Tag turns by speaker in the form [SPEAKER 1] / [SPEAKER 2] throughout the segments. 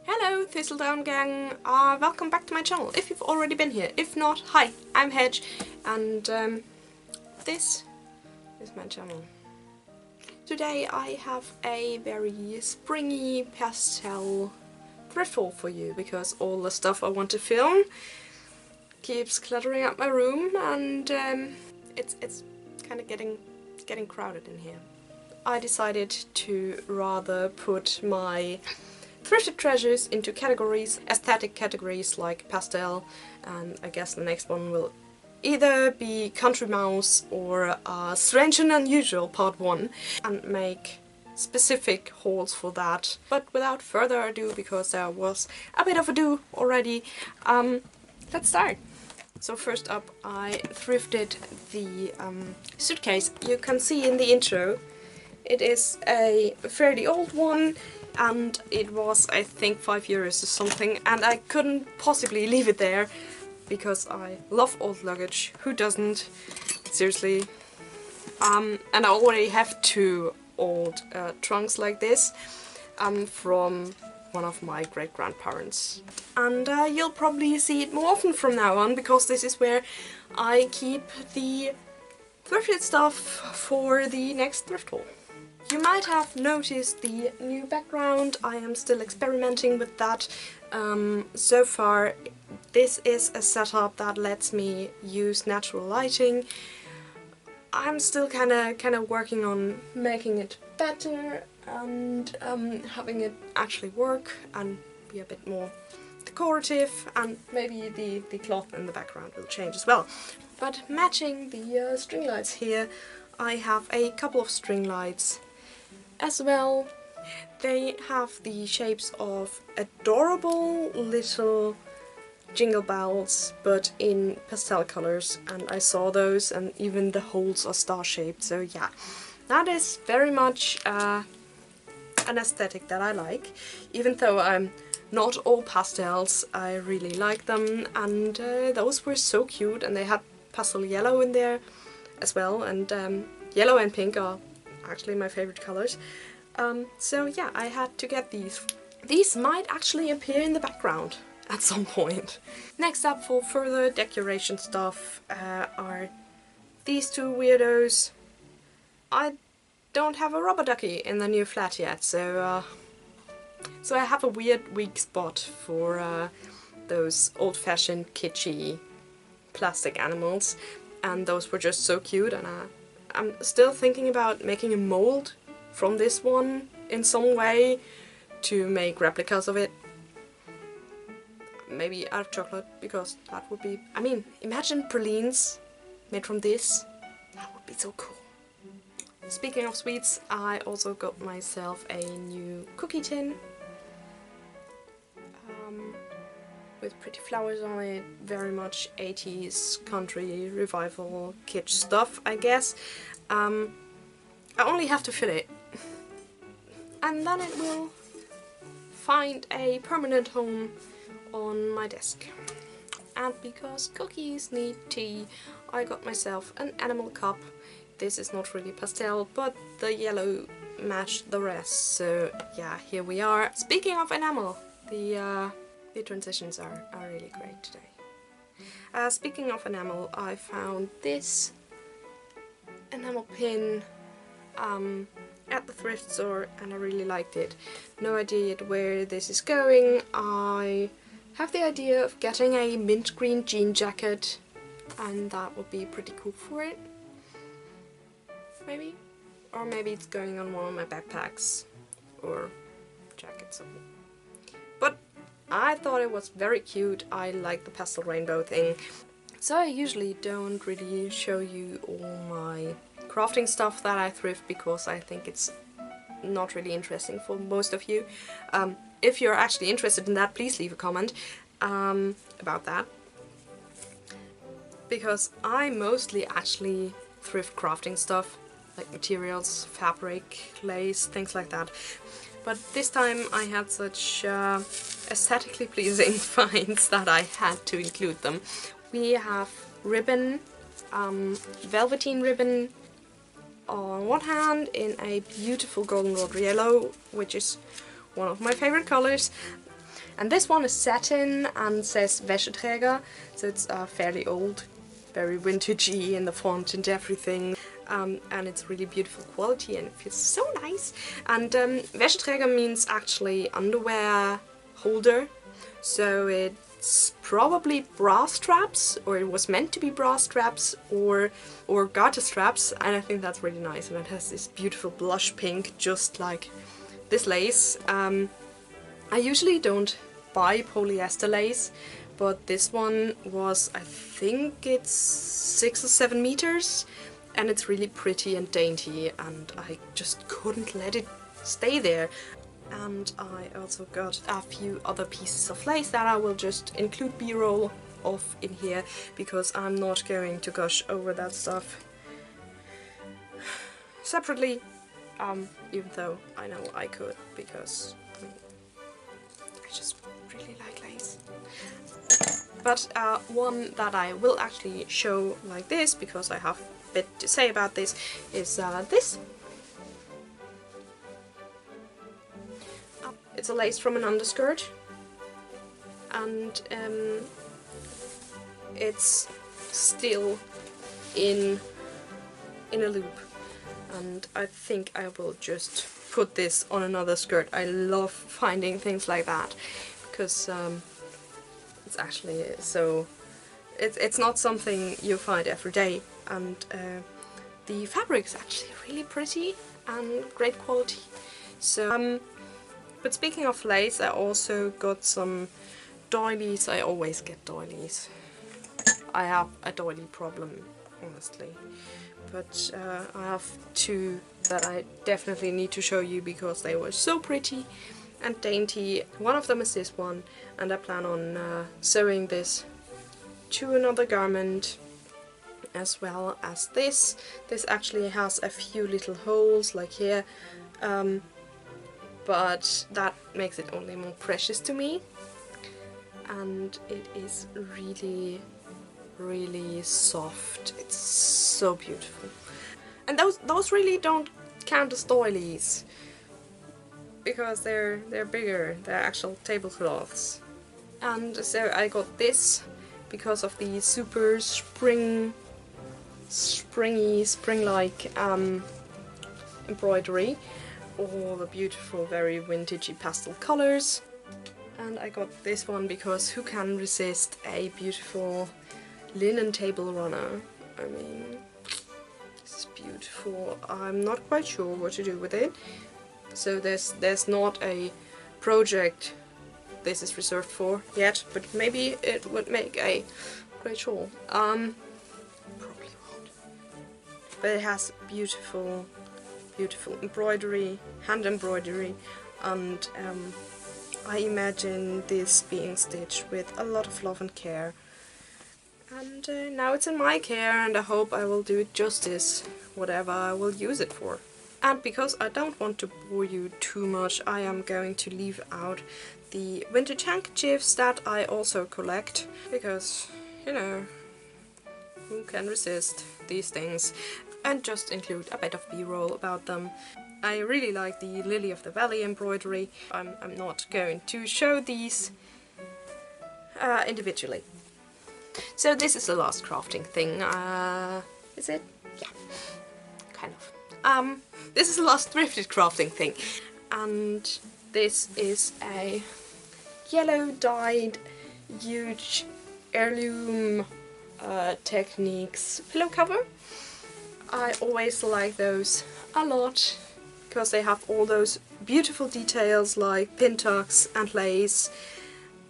[SPEAKER 1] Hello Thistledown Gang, welcome back to my channel if you've already been here. If not, hi, I'm Hedge and this is my channel. Today I have a very springy pastel thrift haul for you because all the stuff I want to film keeps cluttering up my room and it's kind of getting crowded in here. I decided to rather put my thrifted treasures into categories, aesthetic categories like pastel, and I guess the next one will either be Country Mouse or Strange and Unusual Part 1, and make specific hauls for that. But without further ado, because there was a bit of ado already, let's start. So first up I thrifted the suitcase. You can see in the intro it is a fairly old one, and it was, I think, €5 or something, and I couldn't possibly leave it there because I love old luggage. Who doesn't? Seriously. And I already have two old trunks like this from one of my great-grandparents. And you'll probably see it more often from now on, because this is where I keep the thrifted stuff for the next thrift haul. You might have noticed the new background. I am still experimenting with that. So far this is a setup that lets me use natural lighting. I'm still kind of working on making it better and having it actually work and be a bit more decorative, and maybe the cloth in the background will change as well. But matching the string lights here, I have a couple of string lights as well. They have the shapes of adorable little jingle bells, but in pastel colors, and I saw those, and even the holes are star-shaped, so yeah. That is very much an aesthetic that I like. Even though I'm not all pastels, I really like them, and those were so cute, and they had pastel yellow in there as well, and yellow and pink are actually my favorite colors. So yeah, I had to get these. These might actually appear in the background at some point. Next up for further decoration stuff are these two weirdos. I don't have a rubber ducky in the new flat yet, so I have a weak spot for those old-fashioned kitschy plastic animals, and those were just so cute, and I'm still thinking about making a mold from this one in some way to make replicas of it. Maybe out of chocolate, because that would be... I mean, imagine pralines made from this. That would be so cool. Speaking of sweets, I also got myself a new cookie tin with pretty flowers on it. Very much 80s country revival kitsch stuff, I guess. I only have to fill it, and then it will find a permanent home on my desk. And because cookies need tea, I got myself an animal cup. This is not really pastel, but the yellow matched the rest, so yeah, here we are. Speaking of enamel, the transitions are really great today. Speaking of enamel, I found this enamel pin at the thrift store, and I really liked it. No idea yet where this is going. I have the idea of getting a mint green jean jacket, and that would be pretty cool for it. Maybe? Or maybe it's going on one of my backpacks or jackets. But I thought it was very cute. I like the pastel rainbow thing. So I usually don't really show you all my crafting stuff that I thrift, because I think it's not really interesting for most of you. If you're actually interested in that, please leave a comment about that, because I mostly actually thrift crafting stuff, like materials, fabric, lace, things like that. But this time I had such aesthetically pleasing finds that I had to include them. We have ribbon velveteen ribbon on one hand in a beautiful goldenrod yellow, which is one of my favorite colors. And this one is satin and says Wäscheträger, so it's fairly old, very vintagey in the font and everything. And it's really beautiful quality and it feels so nice. And Wäscheträger means actually underwear holder, so it's probably bra straps, or it was meant to be bra straps or garter straps, and I think that's really nice. And it has this beautiful blush pink, just like this lace. I usually don't buy polyester lace, but this one was, I think it's 6 or 7 meters, and it's really pretty and dainty, and I just couldn't let it stay there. And I also got a few other pieces of lace that I will just include b-roll of in here, because I'm not going to gush over that stuff separately, even though I know I could, because I just really like lace. But one that I will actually show like this, because I have a bit to say about this, is this. It's a lace from an underskirt, and it's still in a loop, and I think I will just put this on another skirt. I love finding things like that, because it's actually so it's not something you find every day, and the fabric is actually really pretty and great quality. So but speaking of lace, I also got some doilies. I always get doilies. I have a doily problem, honestly. But I have two that I definitely need to show you, because they were so pretty and dainty. One of them is this one, and I plan on sewing this to another garment, as well as this. This actually has a few little holes, like here. But that makes it only more precious to me, and it is really, really soft. It's so beautiful. And those really don't count as doilies, because they're bigger. They're actual tablecloths. And so I got this because of the super springy, spring-like embroidery. All the beautiful, very vintagey pastel colors. And I got this one because who can resist a beautiful linen table runner? I mean, it's beautiful. I'm not quite sure what to do with it. So there's not a project this is reserved for yet, but maybe it would make a great shawl. Probably won't. But it has beautiful embroidery, hand embroidery, and I imagine this being stitched with a lot of love and care. And now it's in my care, and I hope I will do it justice, whatever I will use it for. And because I don't want to bore you too much, I am going to leave out the vintage handkerchiefs that I also collect, because, you know, who can resist these things? And just include a bit of b-roll about them. I really like the Lily of the Valley embroidery. I'm not going to show these individually. So this is the last crafting thing. Is it? Yeah, kind of. This is the last thrifted crafting thing. And this is a yellow dyed huge Heirloom Techniques pillow cover. I always like those a lot, because they have all those beautiful details like pin tucks and lace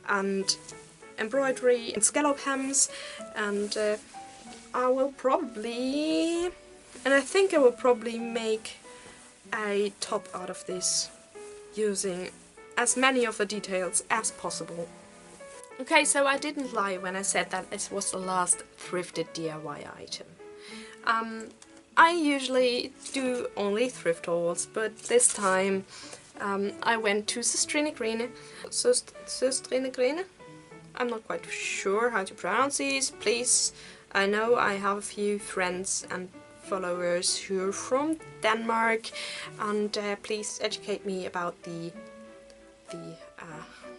[SPEAKER 1] and embroidery and scallop hems, and I will probably, and I think I will probably make a top out of this using as many of the details as possible. Okay, so I didn't lie when I said that this was the last thrifted DIY item. I usually do only thrift hauls, but this time I went to Stationery. I'm not quite sure how to pronounce these. Please I know I have a few friends and followers who are from Denmark, and please educate me about the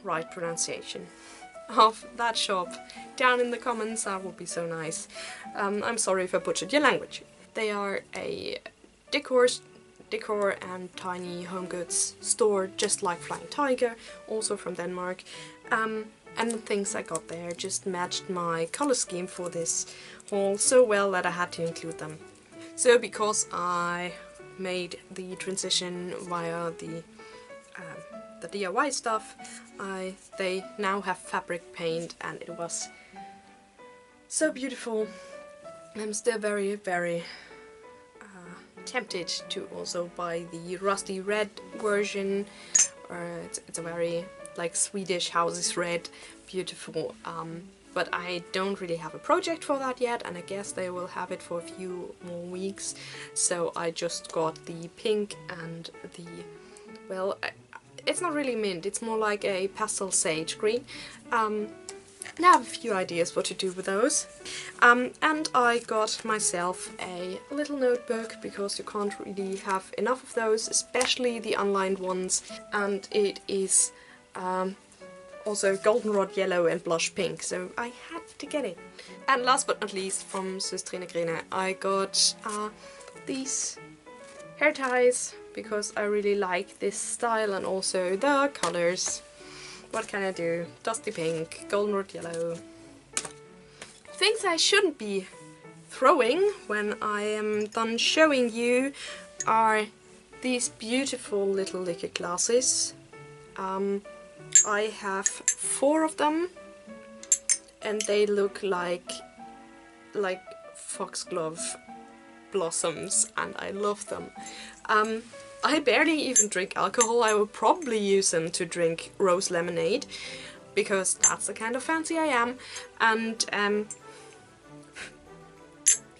[SPEAKER 1] right pronunciation of that shop down in the comments. That would be so nice. I'm sorry if I butchered your language. They are a decor and tiny home goods store, just like Flying Tiger, also from Denmark. And the things I got there just matched my color scheme for this haul so well that I had to include them. So because I made the transition via the DIY stuff, they now have fabric paint, and it was so beautiful. I'm still very, very tempted to also buy the rusty red version. It's a very like Swedish houses red, beautiful. But I don't really have a project for that yet, and I guess they will have it for a few more weeks. So I just got the pink and the, well, it's not really mint, it's more like a pastel sage green. I have a few ideas what to do with those. And I got myself a little notebook, because you can't really have enough of those, especially the unlined ones. And it is also goldenrod yellow and blush pink, so I had to get it. And last but not least, from Stationery, I got these hair ties, because I really like this style and also the colors. What can I do? Dusty pink, goldenrod yellow. Things I shouldn't be throwing when I am done showing you are these beautiful little liquor glasses. I have 4 of them, and they look like foxglove blossoms, and I love them. I barely even drink alcohol. I will probably use them to drink rose lemonade, because that's the kind of fancy I am. And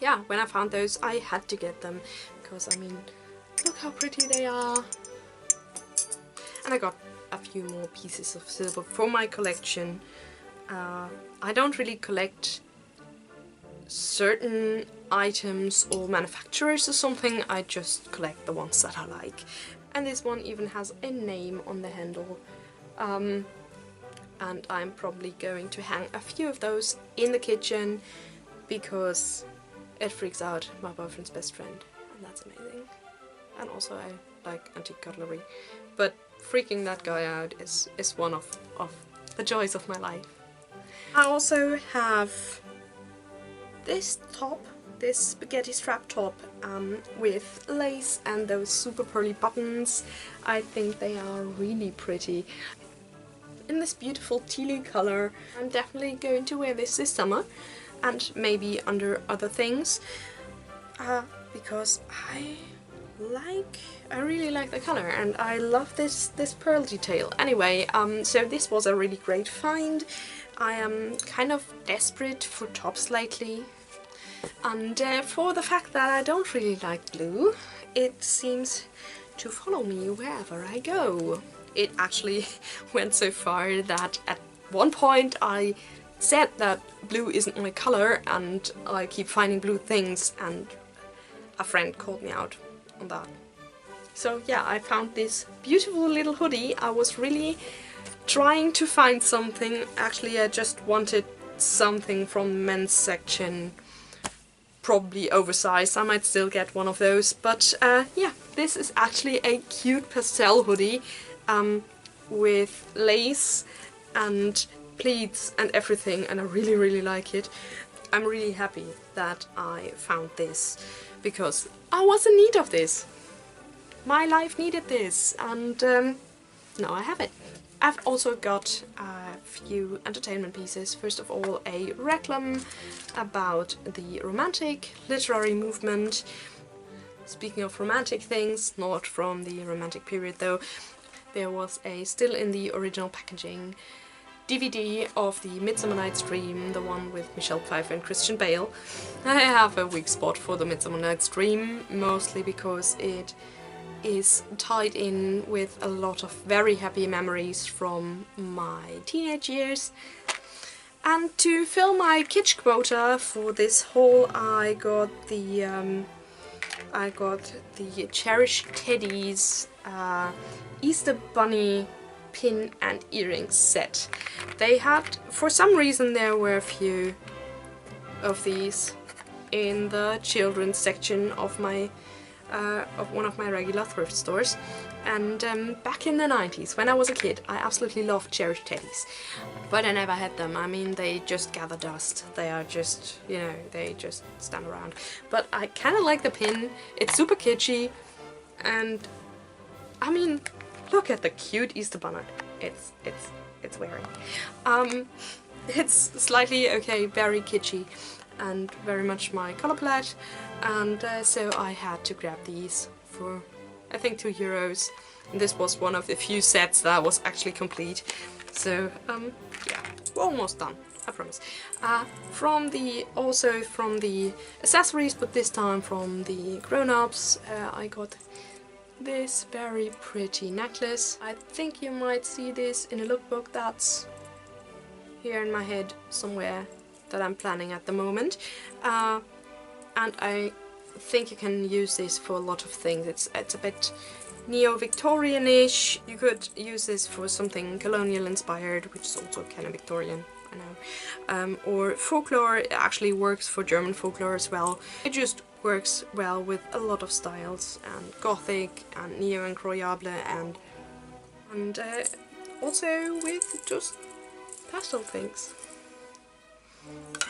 [SPEAKER 1] yeah, when I found those, I had to get them, because I mean, look how pretty they are. And I got a few more pieces of silver for my collection. I don't really collect certain items or manufacturers or something, I just collect the ones that I like. And this one even has a name on the handle. And I'm probably going to hang a few of those in the kitchen, because it freaks out my boyfriend's best friend, and that's amazing. And also I like antique cutlery, but freaking that guy out is one of the joys of my life. I also have this top, this spaghetti strap top with lace and those super pearly buttons. I think they are really pretty. In this beautiful tealy color. I'm definitely going to wear this summer, and maybe under other things, because I really like the color, and I love this pearl detail. Anyway, so this was a really great find. I am kind of desperate for tops lately, and for the fact that I don't really like blue, it seems to follow me wherever I go. It actually went so far that at one point I said that blue isn't my color, and I keep finding blue things, and a friend called me out on that. So yeah, I found this beautiful little hoodie. I was really trying to find something. Actually, I just wanted something from the men's section, probably oversized. I might still get one of those, but yeah, this is actually a cute pastel hoodie with lace and pleats and everything, and I really like it. I'm really happy that I found this, because I was in need of this. My life needed this, and now I have it. I've also got a few entertainment pieces. First of all, a reclam about the romantic literary movement. Speaking of romantic things, not from the romantic period though, there was a still in the original packaging DVD of the Midsummer Night's Dream, the one with Michelle Pfeiffer and Christian Bale. I have a weak spot for the Midsummer Night's Dream, mostly because it is tied in with a lot of very happy memories from my teenage years. And to fill my kitsch quota for this haul, I got the Cherish Teddy's Easter Bunny pin and earrings set. They had, for some reason, there were a few of these in the children's section of my of one of my regular thrift stores. And back in the 90s, when I was a kid, I absolutely loved Cherish Teddies. But I never had them. I mean, they just gather dust. They are just, you know, they just stand around. But I kind of like the pin. It's super kitschy. And, I mean, look at the cute Easter bunny it's wearing. It's slightly, okay, very kitschy. And very much my color palette. And so I had to grab these for, I think, €2. And this was one of the few sets that was actually complete. So yeah, we're almost done, I promise. Also from the accessories, but this time from the grown-ups, I got this very pretty necklace. I think you might see this in a lookbook that's here in my head somewhere that I'm planning at the moment. And I think you can use this for a lot of things. It's a bit neo-Victorian-ish. You could use this for something colonial inspired, which is also kind of Victorian, I know. Or folklore. It actually works for German folklore as well. It just works well with a lot of styles, and Gothic and neo-incroyable, and also with just pastel things.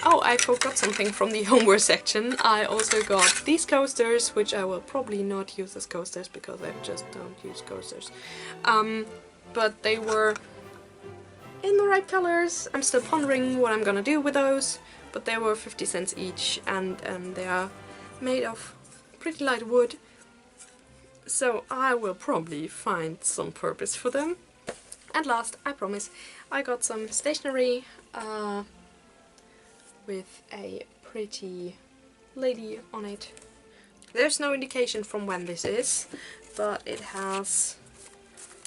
[SPEAKER 1] Oh, I forgot something from the homeware section. I also got these coasters, which I will probably not use as coasters because I just don't use coasters. But they were in the right colors. I'm still pondering what I'm gonna do with those, but they were 50 cents each, and they are made of pretty light wood. So I will probably find some purpose for them. And last, I promise, I got some stationery. With a pretty lady on it. There's no indication from when this is, but it has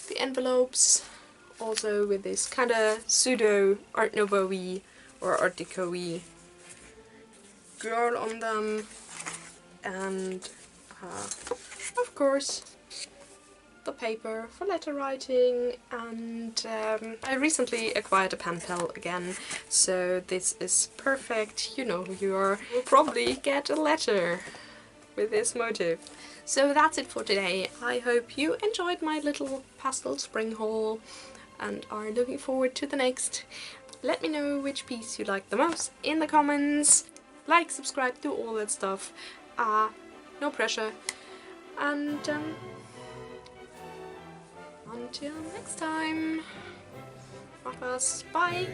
[SPEAKER 1] the envelopes also with this kind of pseudo Art Nouveau-y or Art Deco-y girl on them, and of course the paper for letter writing. And I recently acquired a pen pal again, so this is perfect. You know who you are. You'll probably get a letter with this motif. So that's it for today. I hope you enjoyed my little pastel spring haul and are looking forward to the next. Let me know which piece you like the most in the comments. Like, subscribe, do all that stuff. No pressure. And until next time, bye.